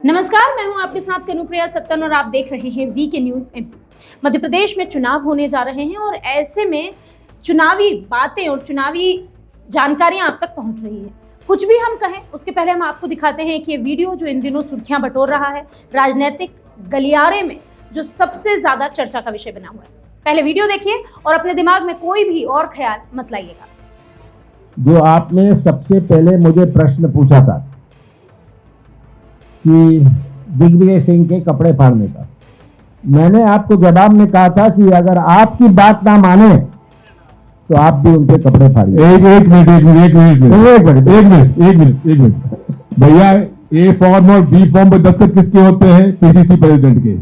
नमस्कार, मैं हूं आपके साथ कनुप्रिया सत्तन और आप देख रहे हैं VK news MP. Madhya Pradesh में चुनाव होने जा रहे हैं और ऐसे में चुनावी बातें और चुनावी जानकारियां आप तक पहुंच रही है। कुछ भी हम कहें उसके पहले हम आपको दिखाते हैं कि ये वीडियो जो इन दिनों सुर्खियां बटोर रहा है, राजनीतिक गलियारे में जो सबसे ज्यादा चर्चा का विषय बना हुआ है। पहले वीडियो देखिए और अपने दिमाग में कोई भी और ख्याल मत लाइएगा। जो आपने सबसे पहले मुझे प्रश्न पूछा था कि दिग्विजय सिंह के कपड़े फाड़ने का, मैंने आपको जवाब में कहा था कि अगर आपकी बात ना माने तो आप भी उनके कपड़े फाड़िए। एक मिनट भैया, ए फॉर्म और बी फॉर्म पर दस्तखत किसके होते हैं? पीसीसी प्रेसिडेंट के।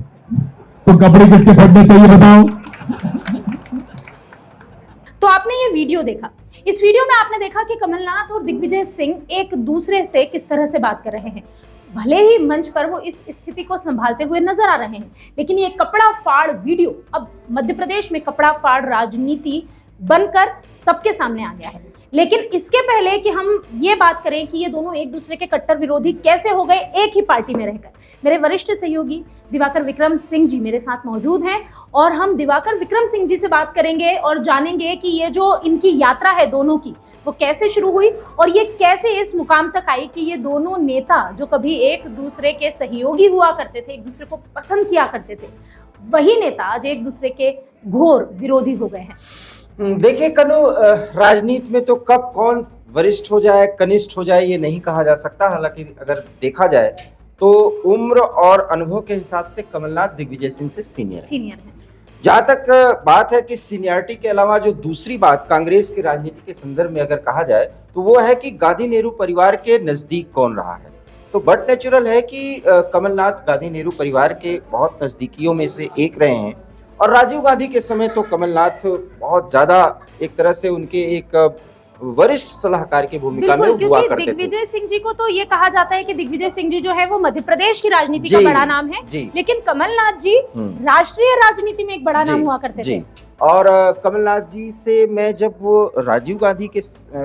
तो कपड़े किसके फटने चाहिए बताओ? तो आपने ये वीडियो देखा। इस वीडियो में आपने देखा कि कमलनाथ और दिग्विजय सिंह एक दूसरे से किस तरह से बात कर रहे हैं। भले ही मंच पर वो इस स्थिति को संभालते हुए नजर आ रहे हैं, लेकिन ये कपड़ा फाड़ वीडियो अब मध्य प्रदेश में कपड़ा फाड़ राजनीति बनकर सबके सामने आ गया है। लेकिन इसके पहले कि हम ये बात करें कि ये दोनों एक दूसरे के कट्टर विरोधी कैसे हो गए एक ही पार्टी में रहकर, मेरे वरिष्ठ सहयोगी दिवाकर विक्रम सिंह जी मेरे साथ मौजूद हैं और हम दिवाकर विक्रम सिंह जी से बात करेंगे और जानेंगे कि ये जो इनकी यात्रा है दोनों की, वो कैसे शुरू हुई और ये कैसे इस मुकाम तक आई कि ये दोनों नेता जो कभी एक दूसरे के सहयोगी हुआ करते थे, एक दूसरे को पसंद किया करते थे, वही नेता आज एक दूसरे के घोर विरोधी हो गए हैं। देखिए कनु, राजनीति में तो कब कौन वरिष्ठ हो जाए कनिष्ठ हो जाए ये नहीं कहा जा सकता। हालांकि अगर देखा जाए तो उम्र और अनुभव के हिसाब से कमलनाथ दिग्विजय सिंह से सीनियर है। जहां तक बात है कि सीनियरिटी के अलावा जो दूसरी बात कांग्रेस की राजनीति के संदर्भ में अगर कहा जाए तो वो है कि गांधी नेहरू परिवार के नजदीक कौन रहा है। तो बट नेचुरल है कि कमलनाथ गांधी नेहरू परिवार के बहुत नजदीकियों में से एक रहे हैं और राजीव गांधी के समय तो कमलनाथ बहुत ज्यादा एक तरह से उनके एक वरिष्ठ सलाहकार की भूमिका में हुआ करते थे। दिग्विजय सिंह जी को तो ये कहा जाता है कि दिग्विजय सिंह जी जो है वो मध्य प्रदेश की राजनीति का बड़ा नाम है, लेकिन कमलनाथ जी राष्ट्रीय राजनीति में एक बड़ा नाम हुआ करते थे। और कमलनाथ जी से मैं जब वो राजीव गांधी के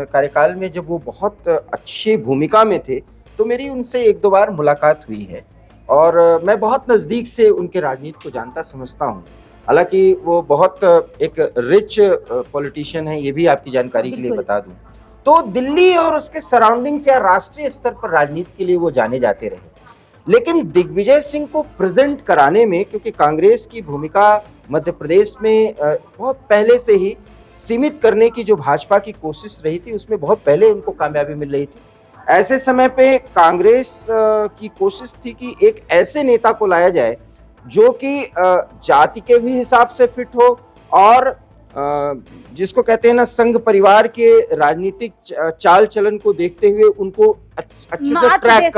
कार्यकाल में जब वो बहुत अच्छी भूमिका में थे तो मेरी उनसे एक दो बार मुलाकात हुई है और मैं बहुत नजदीक से उनके राजनीति को जानता समझता हूँ। हालांकि वो बहुत एक रिच पॉलिटिशियन है, ये भी आपकी जानकारी के लिए बता दूं। तो दिल्ली और उसके सराउंडिंग्स या राष्ट्रीय स्तर पर राजनीति के लिए वो जाने जाते रहे, लेकिन दिग्विजय सिंह को प्रेजेंट कराने में, क्योंकि कांग्रेस की भूमिका मध्य प्रदेश में बहुत पहले से ही सीमित करने की जो भाजपा की कोशिश रही थी उसमें बहुत पहले उनको कामयाबी मिल रही थी। ऐसे समय पे कांग्रेस की कोशिश थी कि एक ऐसे नेता को लाया जाए जो कि जाति के भी हिसाब से फिट हो और जिसको कहते हैं ना संघ परिवार के राजनीतिक चाल चलन को देखते हुए उनको अच्छे से ट्रैक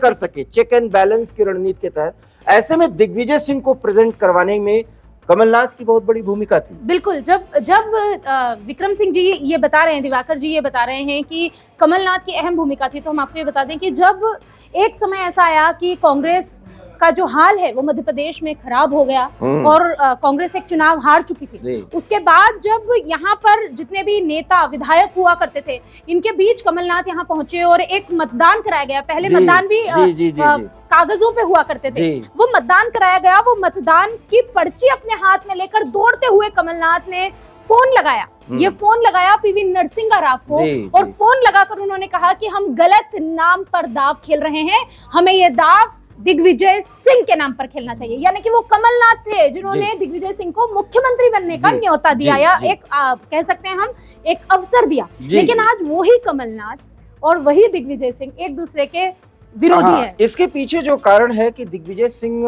कर सके चेक एंड बैलेंस की रणनीति के तहत। ऐसे में दिग्विजय सिंह को प्रेजेंट करवाने में कमलनाथ की बहुत बड़ी भूमिका थी। बिल्कुल, जब विक्रम सिंह जी ये बता रहे हैं, दिवाकर जी ये बता रहे हैं कि कमलनाथ की अहम भूमिका थी, तो हम आपको ये बता दें कि जब एक समय ऐसा आया कि कांग्रेस का जो हाल है वो मध्य प्रदेश में खराब हो गया और कांग्रेस एक चुनाव हार चुकी थी, उसके बाद जब यहाँ पर जितने भी नेता विधायक हुआ करते थे इनके बीच कमलनाथ यहाँ पहुंचे और एक मतदान कराया गया। पहले मतदान भी कागजों पे हुआ करते थे, वो मतदान कराया गया। वो मतदान की पर्ची अपने हाथ में लेकर दौड़ते हुए कमलनाथ ने फोन लगाया, ये फोन लगाया पीवी नरसिंह राव को और फोन लगाकर उन्होंने कहा कि हम गलत नाम पर दाव खेल रहे हैं, हमें ये दाव दिग्विजय सिंह के नाम पर खेलना चाहिए। यानी कि वो कमलनाथ थे जिन्होंने दिग्विजय सिंह को मुख्यमंत्री बनने का न्योता दिया या एक कह सकते हैं हम एक अवसर दिया। लेकिन आज वही कमलनाथ और वही दिग्विजय सिंह एक दूसरे के विरोधी हैं। इसके पीछे जो कारण है कि दिग्विजय सिंह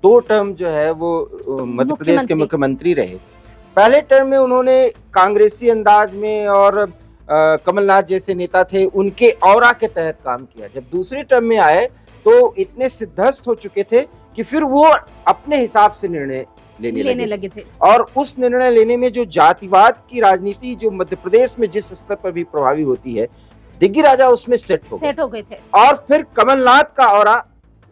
2 टर्म जो है वो मध्य प्रदेश के मुख्यमंत्री रहे। पहले टर्म में उन्होंने कांग्रेसी अंदाज में और कमलनाथ जैसे नेता थे उनके ऑरा के तहत काम किया। जब दूसरे टर्म में आए तो इतने सिद्धस्त हो चुके थे कि फिर वो अपने हिसाब से निर्णय लेने लगे थे और उस निर्णय लेने में जो जातिवाद की राजनीति जो मध्य प्रदेश में जिस स्तर पर भी प्रभावी होती है, दिग्गी राजा उसमें सेट हो गए थे और फिर कमलनाथ का ऑरा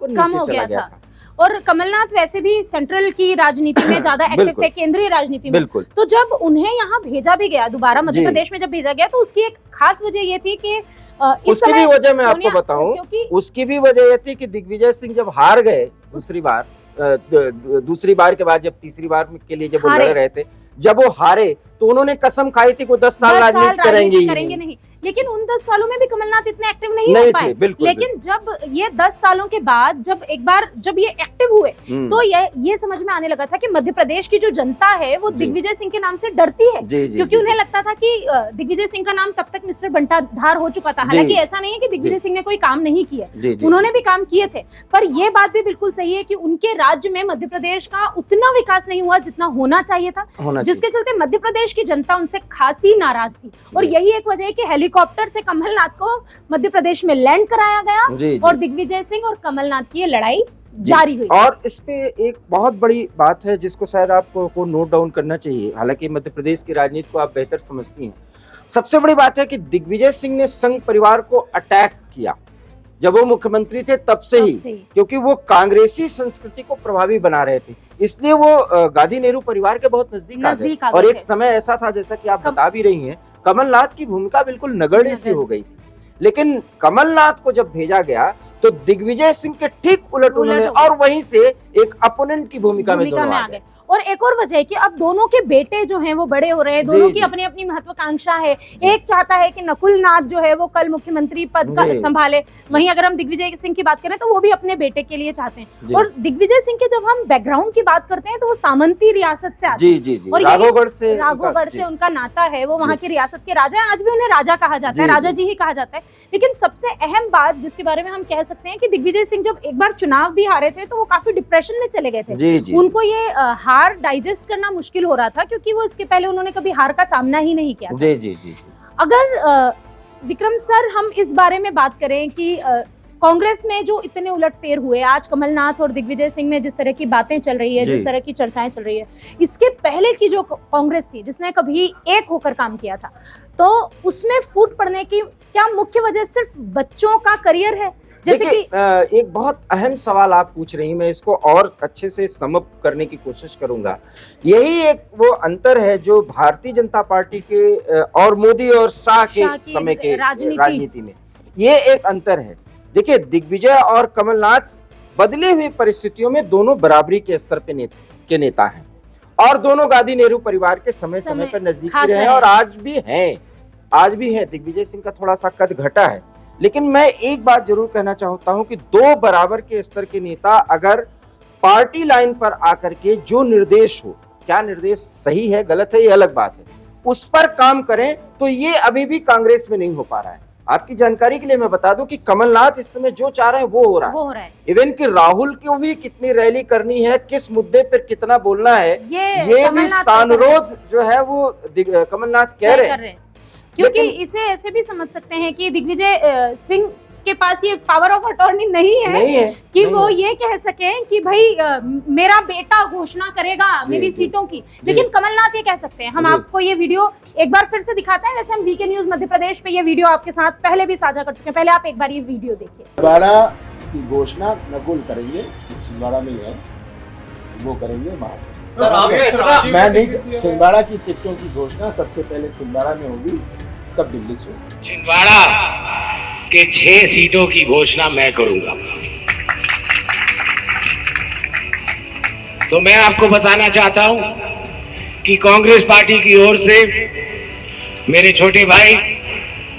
वो नीचे चला गया था। और कमलनाथ वैसे भी सेंट्रल की राजनीति में ज्यादा एक्टिव बिल्कुल। थे, केंद्रीय राजनीति में। बिल्कुल। तो जब उन्हें यहाँ भेजा भी गया दोबारा मध्य जी। प्रदेश में जब भेजा गया, तो उसकी एक खास वजह ये थी कि इस उसकी समय भी वजह मैं आपको सोनिया- बताऊं, क्योंकि उसकी भी वजह ये थी कि दिग्विजय सिंह जब हार गए दूसरी बार, दूसरी बार के बाद जब तीसरी बार के लिए जब वो हारे। लड़ रहे थे, जब वो हारे तो उन्होंने कसम खाई थी कि वो 10 साल 10 साल राजनीति करेंगे ही करेंगे नहीं। नहीं। लेकिन उन 10 सालों में भी कमलनाथ इतने एक्टिव नहीं हो नहीं पाए। थे, बिल्कुल। लेकिन जब ये 10 सालों के बाद जब एक बार जब ये एक्टिव हुए, हम्म। तो ये समझ में आने लगा था कि मध्य प्रदेश की जो जनता है वो जी। दिग्विजय सिंह के नाम से डरती है। जी, जी, क्योंकि जी, उन्हें जी। लगता था कि दिग्विजय सिंह का नाम तब तक मिस्टर बंटाधार हो चुका था। जी। हालांकि ऐसा नहीं है कि दिग्विजय जी। सिंह ने कोई काम नहीं किया, जी, जी, उन्होंने भी काम किए थे। पर ये बात भी बिल्कुल सही है कि उनके राज्य में मध्य प्रदेश का उतना विकास नहीं हुआ जितना होना चाहिए था, होना जिसके चाहिए। चलते मध्य प्रदेश की जनता उनसे खासी नाराज थी। और जी। यही एक वजह है कि हेलीकॉप्टर से कमलनाथ को मध्य प्रदेश में लैंड कराया गया जी, जी। और दिग्विजय सिंह और कमलनाथ की ये लड़ाई जारी हुई। और इस पे एक बहुत बड़ी बात है जिसको शायद आपको नोट डाउन करना चाहिए, हालांकि मध्य प्रदेश की राजनीति को आप बेहतर समझती हैं। सबसे बड़ी बात है कि दिग्विजय सिंह ने संघ परिवार को अटैक किया जब वो मुख्यमंत्री थे, तब से ही, क्योंकि वो कांग्रेसी संस्कृति को प्रभावी बना रहे थे, इसलिए वो गांधी नेहरू परिवार के बहुत नजदीक आ गए। और एक समय ऐसा था, जैसा कि आप बता भी रही हैं, कमलनाथ की भूमिका बिल्कुल नगण्य सी हो गई थी। लेकिन कमलनाथ को जब भेजा गया तो दिग्विजय सिंह के ठीक उलट उन्होंने, और वहीं से एक अपोनेंट की भूमिका में दोनों आ गए। और एक और वजह है कि अब दोनों के बेटे जो हैं वो बड़े हो रहे हैं, दोनों की अपनी अपनी महत्वाकांक्षा है। एक चाहता है कि नकुल नाथ जो है वो कल मुख्यमंत्री पद का संभाले, वहीं अगर हम दिग्विजय सिंह की बात करें तो वो भी अपने बेटे के लिए चाहते हैं। और दिग्विजय सिंह के जब हम बैकग्राउंड की बात करते हैं तो वो सामंती रियासत से आते हैं। और राघवगढ़ से उनका नाता है, वो वहाँ की रियासत के राजा है। आज भी उन्हें राजा कहा जाता है, राजा जी ही कहा जाता है। लेकिन सबसे अहम बात जिसके बारे में हम कह सकते हैं कि दिग्विजय सिंह जब एक बार चुनाव भी हारे थे तो वो काफी डिप्रेशन में चले गए थे। उनको ये हार डाइजेस्ट करना मुश्किल हो रहा था, क्योंकि वो इसके पहले उन्होंने कभी हार का सामना ही नहीं किया था। जी, जी, जी। अगर विक्रम सर हम इस बारे में बात करें कि कांग्रेस में जो इतने उलटफेर हुए, आज कमलनाथ और दिग्विजय सिंह में जिस तरह की बातें चल रही है, जिस तरह की चर्चाएं चल रही है, इसके पहले की जो कांग्रेस थी जिसने कभी एक होकर काम किया था, तो उसमें फूट पड़ने की क्या मुख्य वजह सिर्फ बच्चों का करियर है? जैसे कि एक बहुत अहम सवाल आप पूछ रही हैं, मैं इसको और अच्छे से सम अप करने की कोशिश करूंगा। यही एक वो अंतर है जो भारतीय जनता पार्टी के और मोदी और शाह के समय के राजनीति में, ये एक अंतर है। देखिए, दिग्विजय और कमलनाथ बदली हुई परिस्थितियों में दोनों बराबरी के स्तर पे नेता हैं, और दोनों गांधी नेहरू परिवार के समय समय पर नजदीकी रहे हैं, और आज भी हैं। दिग्विजय सिंह का थोड़ा सा कद घटा है, लेकिन मैं एक बात जरूर कहना चाहता हूं कि दो बराबर के स्तर के नेता अगर पार्टी लाइन पर आकर के जो निर्देश हो, क्या निर्देश सही है गलत है ये अलग बात है, उस पर काम करें, तो ये अभी भी कांग्रेस में नहीं हो पा रहा है। आपकी जानकारी के लिए मैं बता दूं कि कमलनाथ इस समय जो चाह रहे हैं वो हो रहा है। इवन कि राहुल को भी कितनी रैली करनी है, किस मुद्दे पर कितना बोलना है, ये भी सानुरोध जो है वो कमलनाथ कह रहे हैं। क्योंकि इसे ऐसे भी समझ सकते हैं कि दिग्विजय सिंह के पास ये पावर ऑफ अटॉर्नी नहीं है कि वो ये कह सकें कि भाई मेरा बेटा घोषणा करेगा मेरी सीटों की, लेकिन कमलनाथ ये कह सकते हैं। हम आपको ये वीडियो एक बार फिर से दिखाते हैं। वैसे हम वीके न्यूज मध्य प्रदेश पे ये वीडियो आपके साथ पहले भी साझा कर चुके हैं, पहले आप एक बार ये वीडियो देखिए। छिंदवाड़ा की घोषणा नकुल करेंगे, छिंदवाड़ा में है वो करेंगे वहां से। मैं नहीं, छिंदवाड़ा की टिकटों की घोषणा सबसे पहले छिंदवाड़ा में होगी, तब दिल्ली से। छिंदवाड़ा के 6 सीटों की घोषणा मैं करूंगा। तो मैं आपको बताना चाहता हूं कि कांग्रेस पार्टी की ओर से मेरे छोटे भाई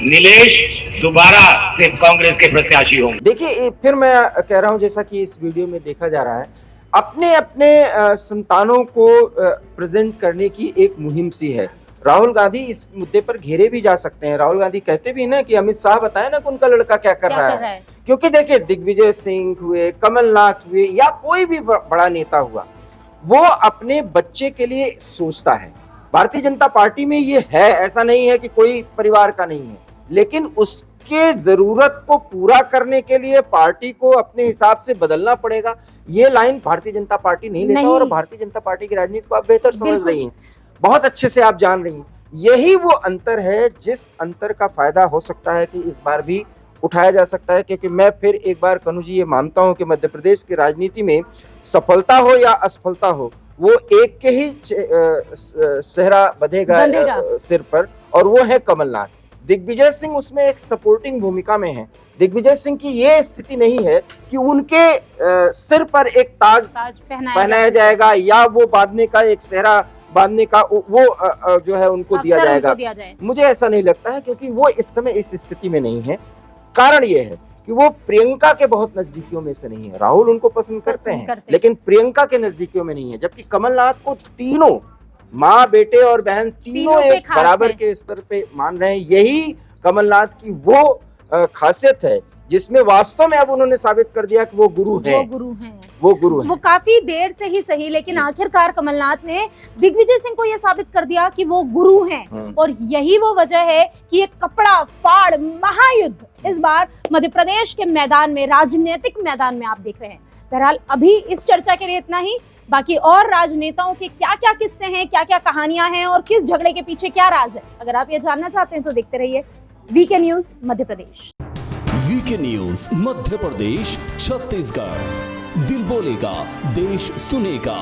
नीलेश दोबारा से कांग्रेस के प्रत्याशी होंगे। देखिए, फिर मैं कह रहा हूं, जैसा कि इस वीडियो में देखा जा रहा है, अपने अपने संतानों को प्रेजेंट करने की एक मुहिम सी है। राहुल गांधी इस मुद्दे पर घेरे भी जा सकते हैं। राहुल गांधी कहते भी ना कि अमित शाह बताए ना कि उनका लड़का क्या कर रहा है। क्योंकि देखिए, दिग्विजय सिंह हुए, कमलनाथ हुए, या कोई भी बड़ा नेता हुआ, वो अपने बच्चे के लिए सोचता है। भारतीय जनता पार्टी में ये है, ऐसा नहीं है कि कोई परिवार का नहीं है, लेकिन उसके जरूरत को पूरा करने के लिए पार्टी को अपने हिसाब से बदलना पड़ेगा। ये लाइन भारतीय जनता पार्टी नहीं लेता, और भारतीय जनता पार्टी की राजनीति को आप बेहतर समझ रही हैं, बहुत अच्छे से आप जान रही हैं। यही वो अंतर है जिस अंतर का फायदा हो सकता है कि इस बार भी उठाया जा सकता है, क्योंकि मैं फिर एक बार कन्हू जी ये मानता हूं कि मध्य प्रदेश की राजनीति में सफलता हो या असफलता हो, वो एक के ही सेहरा बंधेगा सिर पर, और वो है कमलनाथ। दिग्विजय सिंह उसमें एक सपोर्टिंग भूमिका में है। दिग्विजय सिंह की ये स्थिति नहीं है कि उनके सिर पर एक ताज पहनाया जाएगा या वो बांधने का, एक सेहरा बांधने का वो जो है उनको दिया जाएगा। मुझे ऐसा नहीं लगता है, क्योंकि वो इस समय इस स्थिति में नहीं है। कारण ये है कि वो प्रियंका के बहुत नजदीकियों में से नहीं है। राहुल उनको पसंद करते हैं, लेकिन प्रियंका के नजदीकियों में नहीं है। जबकि कमलनाथ को तीनों, माँ, बेटे और बहन, तीनों एक बराबर के स्तर पे मान रहे हैं। यही कमलनाथ की वो खासियत है जिसमें वास्तव में अब उन्होंने साबित कर दिया कि वो गुरु हैं। वो काफी देर से ही सही, लेकिन आखिरकार कमलनाथ ने दिग्विजय सिंह को यह साबित कर दिया कि वो गुरु हैं। और यही वो वजह है कि एक कपड़ा फाड़ महायुद्ध इस बार मध्य प्रदेश के मैदान में, राजनीतिक मैदान में आप देख रहे हैं। बहरहाल अभी इस चर्चा के लिए इतना ही। बाकी और राजनेताओं के क्या क्या किस्से हैं, क्या क्या कहानियां हैं और किस झगड़े के पीछे क्या राज है, अगर आप ये जानना चाहते हैं तो देखते रहिए VK news Madhya Pradesh. VK news Madhya Pradesh, Chhattisgarh. दिल बोलेगा, देश सुनेगा।